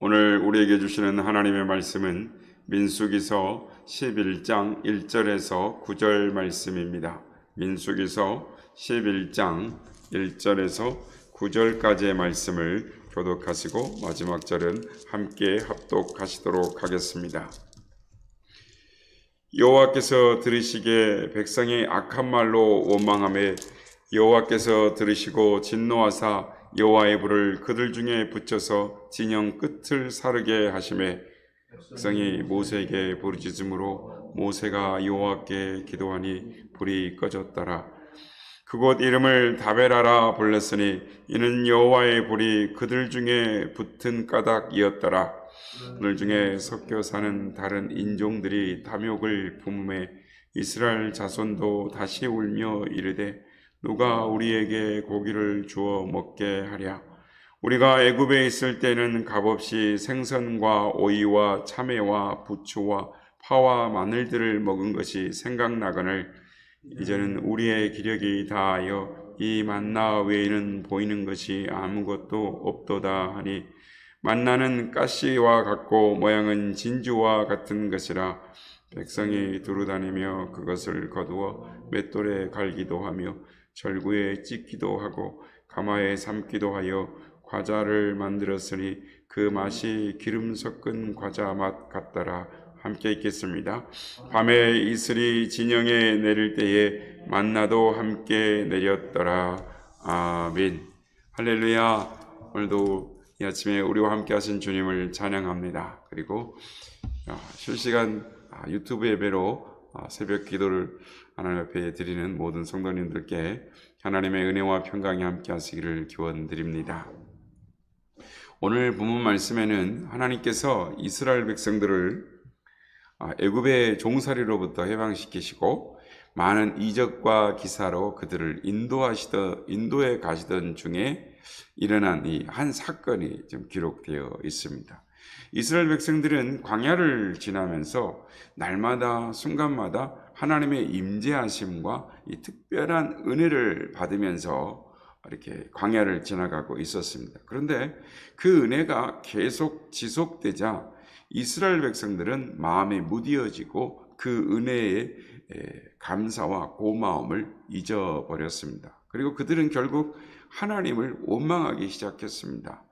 오늘 우리에게 주시는 하나님의 말씀은 민수기서 11장 1절에서 9절 말씀입니다. 민수기서 11장 1절에서 9절까지의 말씀을 교독하시고 마지막 절은 함께 합독하시도록 하겠습니다. 여호와께서 들으시기에 백성이 악한 말로 원망하며 여호와께서 들으시고 진노하사 여호와의 불을 그들 중에 붙여서 진영 끝을 사르게 하시매 백성이 모세에게 부르짖음으로 모세가 여호와께 기도하니 불이 꺼졌더라. 그곳 이름을 다베라라 불렀으니 이는 여호와의 불이 그들 중에 붙은 까닭이었더라. 그들 중에 섞여 사는 다른 인종들이 탐욕을 품음에 이스라엘 자손도 다시 울며 이르되 누가 우리에게 고기를 주어 먹게 하랴. 우리가 애굽에 있을 때는 값없이 생선과 오이와 참외와 부추와 파와 마늘들을 먹은 것이 생각나거늘 이제는 우리의 기력이 다하여 이 만나 외에는 보이는 것이 아무것도 없도다 하니 만나는 가시와 같고 모양은 진주와 같은 것이라. 백성이 두루다니며 그것을 거두어 맷돌에 갈기도 하며 절구에 찢기도 하고 가마에 삶기도 하여 과자를 만들었으니 그 맛이 기름 섞은 과자 맛 같더라. 함께 읽겠습니다. 밤에 이슬이 진영에 내릴 때에 만나도 함께 내렸더라. 아멘. 할렐루야. 오늘도 이 아침에 우리와 함께 하신 주님을 찬양합니다. 그리고 실시간 유튜브 예배로 새벽 기도를 하나님 앞에 드리는 모든 성도님들께 하나님의 은혜와 평강이 함께 하시기를 기원드립니다. 오늘 본문 말씀에는 하나님께서 이스라엘 백성들을 애굽의 종살이로부터 해방시키시고 많은 이적과 기사로 그들을 인도에 가시던 중에 일어난 이 한 사건이 좀 기록되어 있습니다. 이스라엘 백성들은 광야를 지나면서 날마다 순간마다 하나님의 임재하심과 이 특별한 은혜를 받으면서 이렇게 광야를 지나가고 있었습니다. 그런데 그 은혜가 계속 지속되자 이스라엘 백성들은 마음이 무디어지고 그 은혜의 감사와 고마움을 잊어버렸습니다. 그리고 그들은 결국 하나님을 원망하기 시작했습니다.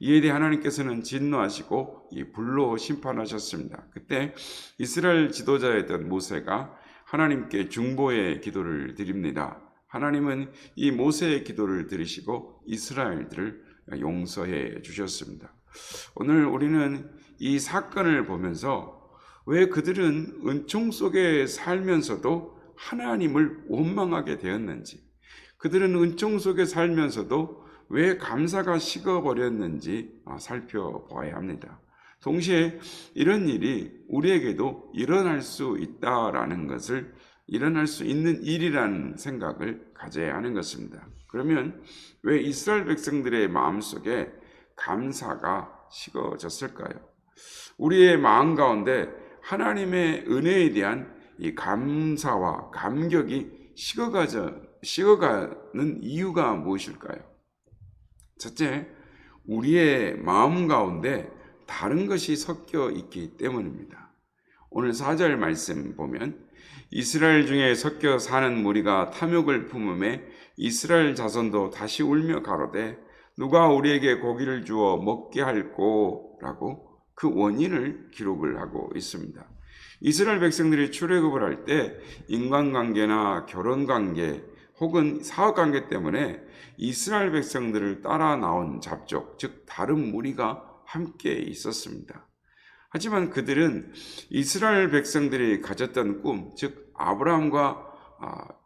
이에 대해 하나님께서는 진노하시고 이 불로 심판하셨습니다. 그때 이스라엘 지도자였던 모세가 하나님께 중보의 기도를 드립니다. 하나님은 이 모세의 기도를 들으시고 이스라엘들을 용서해 주셨습니다. 오늘 우리는 이 사건을 보면서 왜 그들은 은총 속에 살면서도 하나님을 원망하게 되었는지, 그들은 은총 속에 살면서도 왜 감사가 식어버렸는지 살펴보아야 합니다. 동시에 이런 일이 우리에게도 일어날 수 있다라는 것을, 일어날 수 있는 일이라는 생각을 가져야 하는 것입니다. 그러면 왜 이스라엘 백성들의 마음속에 감사가 식어졌을까요? 우리의 마음 가운데 하나님의 은혜에 대한 이 감사와 감격이 식어가는 이유가 무엇일까요? 첫째, 우리의 마음 가운데 다른 것이 섞여 있기 때문입니다. 오늘 4절 말씀 보면 이스라엘 중에 섞여 사는 무리가 탐욕을 품음에 이스라엘 자손도 다시 울며 가로되 누가 우리에게 고기를 주어 먹게 할꼬 라고 그 원인을 기록을 하고 있습니다. 이스라엘 백성들이 출애굽을 할 때 인간관계나 결혼관계 혹은 사업관계 때문에 이스라엘 백성들을 따라 나온 잡족, 즉 다른 무리가 함께 있었습니다. 하지만 그들은 이스라엘 백성들이 가졌던 꿈, 즉 아브라함과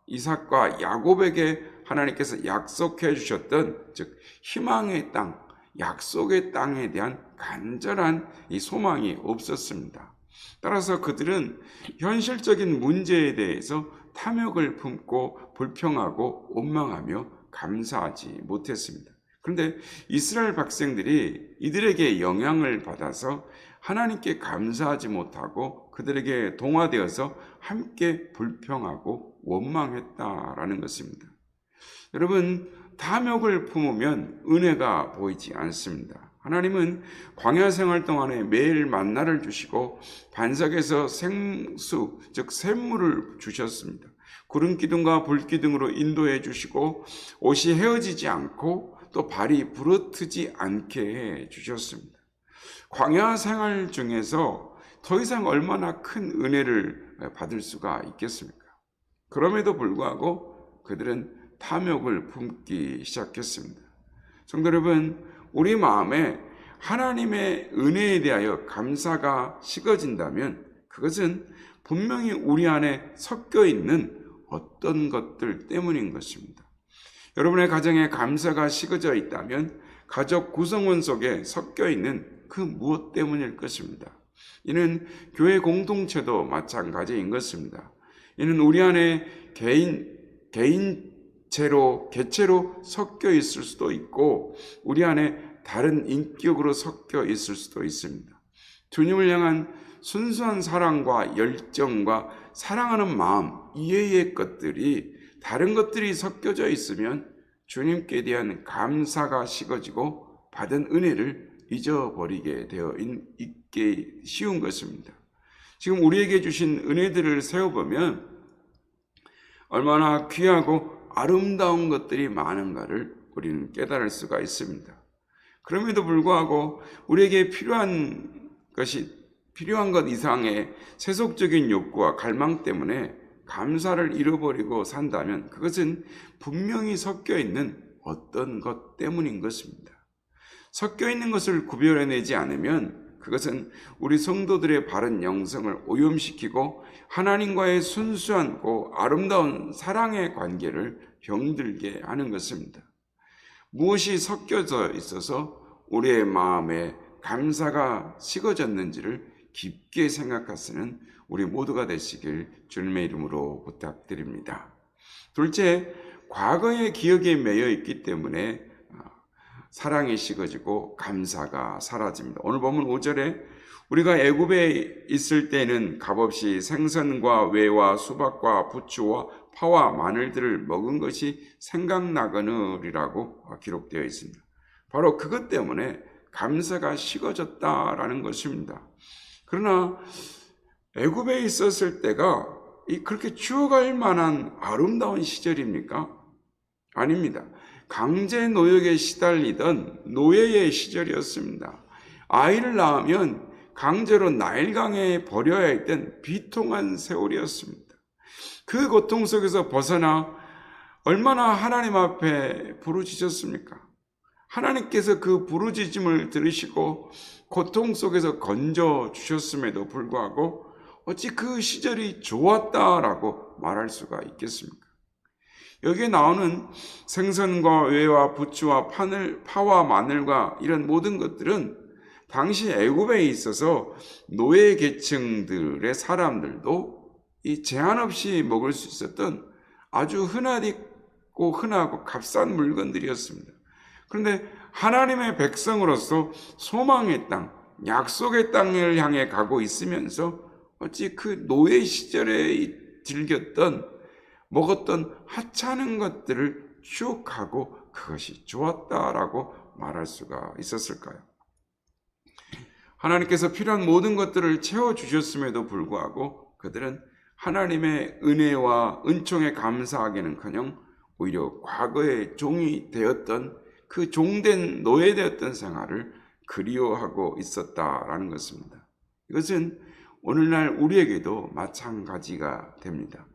이삭과 야곱에게 하나님께서 약속해 주셨던 즉 희망의 땅, 약속의 땅에 대한 간절한 이 소망이 없었습니다. 따라서 그들은 현실적인 문제에 대해서 탐욕을 품고 불평하고 원망하며 감사하지 못했습니다. 그런데 이스라엘 백성들이 이들에게 영향을 받아서 하나님께 감사하지 못하고 그들에게 동화되어서 함께 불평하고 원망했다라는 것입니다. 여러분, 탐욕을 품으면 은혜가 보이지 않습니다. 하나님은 광야 생활 동안에 매일 만나를 주시고 반석에서 생수, 즉 샘물을 주셨습니다. 구름 기둥과 불 기둥으로 인도해 주시고 옷이 헤어지지 않고 또 발이 부러뜨지 않게 해 주셨습니다. 광야 생활 중에서 더 이상 얼마나 큰 은혜를 받을 수가 있겠습니까? 그럼에도 불구하고 그들은 탐욕을 품기 시작했습니다. 성도 여러분, 우리 마음에 하나님의 은혜에 대하여 감사가 식어진다면 그것은 분명히 우리 안에 섞여 있는 어떤 것들 때문인 것입니다. 여러분의 가정에 감사가 식어져 있다면 가족 구성원 속에 섞여 있는 그 무엇 때문일 것입니다. 이는 교회 공동체도 마찬가지인 것입니다. 이는 우리 안에 개체로 섞여 있을 수도 있고 우리 안에 다른 인격으로 섞여 있을 수도 있습니다. 주님을 향한 순수한 사랑과 열정과 사랑하는 마음 이외의 것들이 다른 것들이 섞여져 있으면 주님께 대한 감사가 식어지고 받은 은혜를 잊어버리게 되어 있게 쉬운 것입니다. 지금 우리에게 주신 은혜들을 세어보면 얼마나 귀하고 아름다운 것들이 많은가를 우리는 깨달을 수가 있습니다. 그럼에도 불구하고 우리에게 필요한 것 이상의 세속적인 욕구와 갈망 때문에 감사를 잃어버리고 산다면 그것은 분명히 섞여 있는 어떤 것 때문인 것입니다. 섞여 있는 것을 구별해내지 않으면 그것은 우리 성도들의 바른 영성을 오염시키고 하나님과의 순수하고 아름다운 사랑의 관계를 병들게 하는 것입니다. 무엇이 섞여져 있어서 우리의 마음에 감사가 식어졌는지를 깊게 생각하시는 우리 모두가 되시길 주님의 이름으로 부탁드립니다. 둘째, 과거의 기억에 매여 있기 때문에 사랑이 식어지고 감사가 사라집니다. 오늘 보면 5절에 우리가 애굽에 있을 때는 값없이 생선과 외와 수박과 부추와 파와 마늘들을 먹은 것이 생각나거늘이라고 기록되어 있습니다. 바로 그것 때문에 감사가 식어졌다라는 것입니다. 그러나 애굽에 있었을 때가 그렇게 추억할 만한 아름다운 시절입니까? 아닙니다. 강제 노역에 시달리던 노예의 시절이었습니다. 아이를 낳으면 강제로 나일강에 버려야 했던 비통한 세월이었습니다. 그 고통 속에서 벗어나 얼마나 하나님 앞에 부르짖었습니까? 하나님께서 그 부르짖음을 들으시고 고통 속에서 건져 주셨음에도 불구하고 어찌 그 시절이 좋았다라고 말할 수가 있겠습니까? 여기에 나오는 생선과 외와 부추와 파와 마늘과 이런 모든 것들은 당시 애굽에 있어서 노예 계층들의 사람들도 이 제한 없이 먹을 수 있었던 아주 흔하고 값싼 물건들이었습니다. 그런데 하나님의 백성으로서 소망의 땅, 약속의 땅을 향해 가고 있으면서 어찌 그 노예 시절에 먹었던 하찮은 것들을 추억하고 그것이 좋았다라고 말할 수가 있었을까요? 하나님께서 필요한 모든 것들을 채워주셨음에도 불구하고 그들은 하나님의 은혜와 은총에 감사하기는커녕 오히려 과거의 종이 되었던 그 종된 노예되었던 생활을 그리워하고 있었다라는 것입니다. 이것은 오늘날 우리에게도 마찬가지가 됩니다.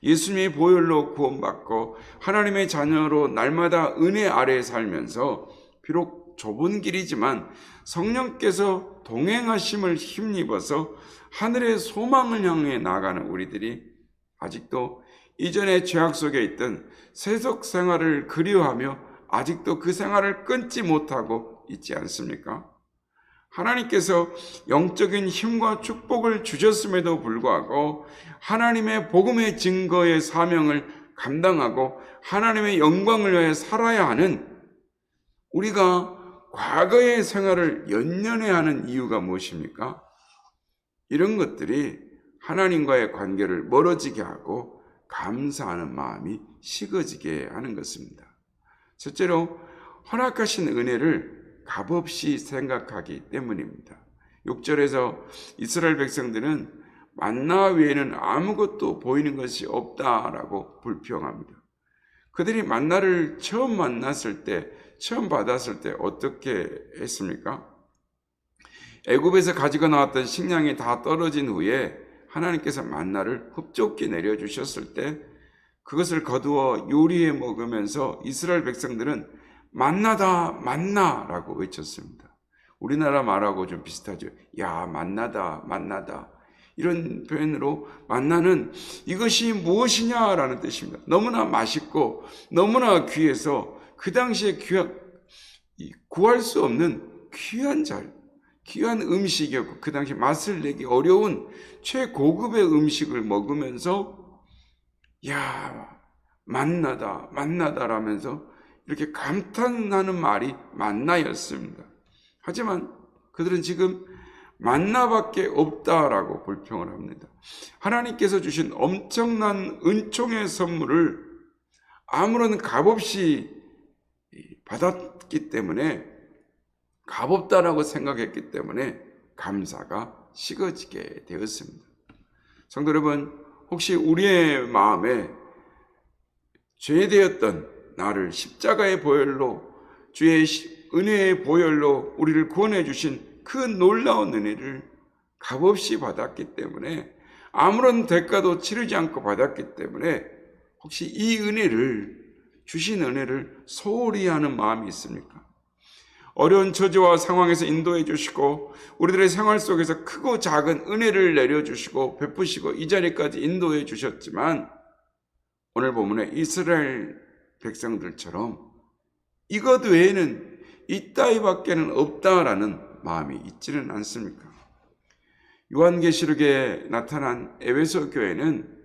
예수님의 보혈로 구원받고 하나님의 자녀로 날마다 은혜 아래에 살면서 비록 좁은 길이지만 성령께서 동행하심을 힘입어서 하늘의 소망을 향해 나아가는 우리들이 아직도 이전의 죄악 속에 있던 세속 생활을 그리워하며 아직도 그 생활을 끊지 못하고 있지 않습니까? 하나님께서 영적인 힘과 축복을 주셨음에도 불구하고 하나님의 복음의 증거의 사명을 감당하고 하나님의 영광을 위해 살아야 하는 우리가 과거의 생활을 연연해야 하는 이유가 무엇입니까? 이런 것들이 하나님과의 관계를 멀어지게 하고 감사하는 마음이 식어지게 하는 것입니다. 첫째로 허락하신 은혜를 값없이 생각하기 때문입니다. 6절에서 이스라엘 백성들은 만나 외에는 아무것도 보이는 것이 없다라고 불평합니다. 그들이 만나를 처음 만났을 때, 처음 받았을 때 어떻게 했습니까? 애굽에서 가지고 나왔던 식량이 다 떨어진 후에 하나님께서 만나를 흡족히 내려주셨을 때 그것을 거두어 요리해 먹으면서 이스라엘 백성들은 만나다 만나라고 외쳤습니다. 우리나라 말하고 좀 비슷하죠. 야, 만나다 만나다. 이런 표현으로 만나는 이것이 무엇이냐라는 뜻입니다. 너무나 맛있고 너무나 귀해서 그 당시에 구할 수 없는 귀한 음식이었고 그 당시 맛을 내기 어려운 최고급의 음식을 먹으면서 야, 만나다라면서 이렇게 감탄하는 말이 만나였습니다. 하지만 그들은 지금 만나밖에 없다라고 불평을 합니다. 하나님께서 주신 엄청난 은총의 선물을 아무런 값없이 받았기 때문에 값없다라고 생각했기 때문에 감사가 식어지게 되었습니다. 성도 여러분, 혹시 우리의 마음에 죄되었던 나를 십자가의 보혈로 주의 은혜의 보혈로 우리를 구원해 주신 그 놀라운 은혜를 값없이 받았기 때문에 아무런 대가도 치르지 않고 받았기 때문에 혹시 이 주신 은혜를 소홀히 하는 마음이 있습니까? 어려운 처지와 상황에서 인도해 주시고 우리들의 생활 속에서 크고 작은 은혜를 내려주시고 베푸시고 이 자리까지 인도해 주셨지만 오늘 본문에 이스라엘 백성들처럼 이것 외에는 이 따위밖에는 없다라는 마음이 있지는 않습니까? 요한계시록에 나타난 에베소 교회는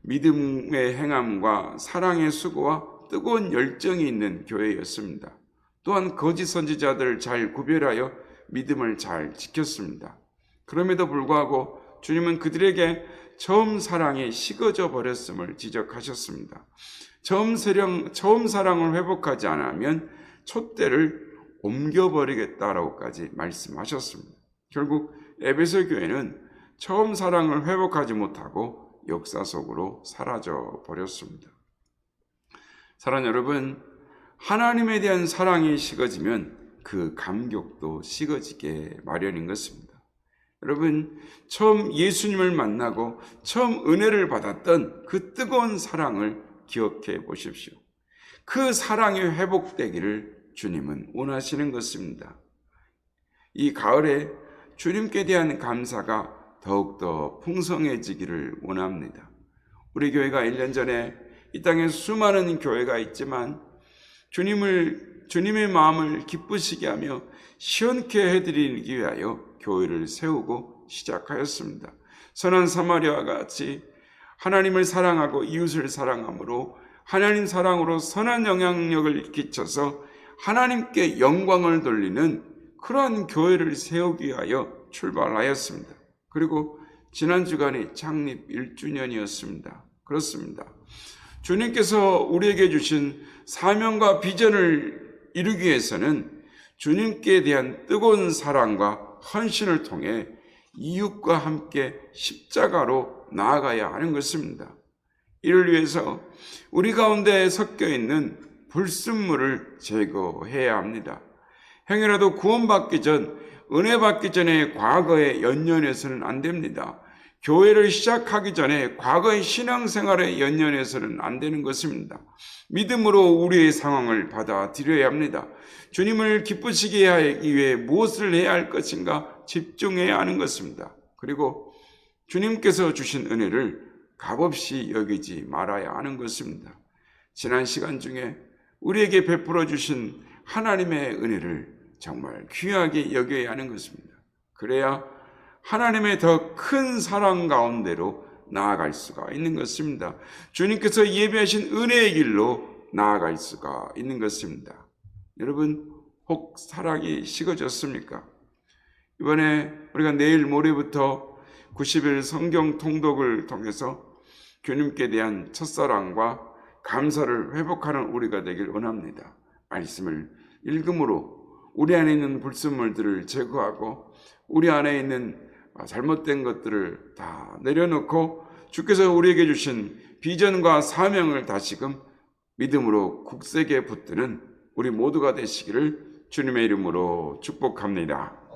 믿음의 행함과 사랑의 수고와 뜨거운 열정이 있는 교회였습니다. 또한 거짓 선지자들을 잘 구별하여 믿음을 잘 지켰습니다. 그럼에도 불구하고 주님은 그들에게 처음 사랑이 식어져 버렸음을 지적하셨습니다. 처음 사랑을 회복하지 않으면 촛대를 옮겨버리겠다라고까지 말씀하셨습니다. 결국 에베소 교회는 처음 사랑을 회복하지 못하고 역사 속으로 사라져 버렸습니다. 사랑하는 여러분, 하나님에 대한 사랑이 식어지면 그 감격도 식어지게 마련인 것입니다. 여러분, 처음 예수님을 만나고 처음 은혜를 받았던 그 뜨거운 사랑을 기억해 보십시오. 그 사랑이 회복되기를 주님은 원하시는 것입니다. 이 가을에 주님께 대한 감사가 더욱더 풍성해지기를 원합니다. 우리 교회가 1년 전에 이 땅에 수많은 교회가 있지만 주님의 마음을 기쁘시게 하며 시원케 해드리기 위하여 교회를 세우고 시작하였습니다. 선한 사마리아와 같이 하나님을 사랑하고 이웃을 사랑함으로 하나님 사랑으로 선한 영향력을 끼쳐서 하나님께 영광을 돌리는 그러한 교회를 세우기 위하여 출발하였습니다. 그리고 지난 주간이 창립 1주년이었습니다. 그렇습니다. 주님께서 우리에게 주신 사명과 비전을 이루기 위해서는 주님께 대한 뜨거운 사랑과 헌신을 통해 이웃과 함께 십자가로 나아가야 하는 것입니다. 이를 위해서 우리 가운데 섞여 있는 불순물을 제거해야 합니다. 행여라도 구원받기 전, 은혜 받기 전에 과거에 연연해서는 안 됩니다. 교회를 시작하기 전에 과거의 신앙생활에 연연해서는 안 되는 것입니다. 믿음으로 우리의 상황을 받아들여야 합니다. 주님을 기쁘시게 하기 위해 무엇을 해야 할 것인가 집중해야 하는 것입니다. 그리고 주님께서 주신 은혜를 값없이 여기지 말아야 하는 것입니다. 지난 시간 중에 우리에게 베풀어 주신 하나님의 은혜를 정말 귀하게 여겨야 하는 것입니다. 그래야 하나님의 더 큰 사랑 가운데로 나아갈 수가 있는 것입니다. 주님께서 예비하신 은혜의 길로 나아갈 수가 있는 것입니다. 여러분, 혹 사랑이 식어졌습니까? 이번에 우리가 내일 모레부터 90일 성경 통독을 통해서 주님께 대한 첫사랑과 감사를 회복하는 우리가 되길 원합니다. 말씀을 읽음으로 우리 안에 있는 불순물들을 제거하고 우리 안에 있는 잘못된 것들을 다 내려놓고 주께서 우리에게 주신 비전과 사명을 다시금 믿음으로 굳세게 붙드는 우리 모두가 되시기를 주님의 이름으로 축복합니다.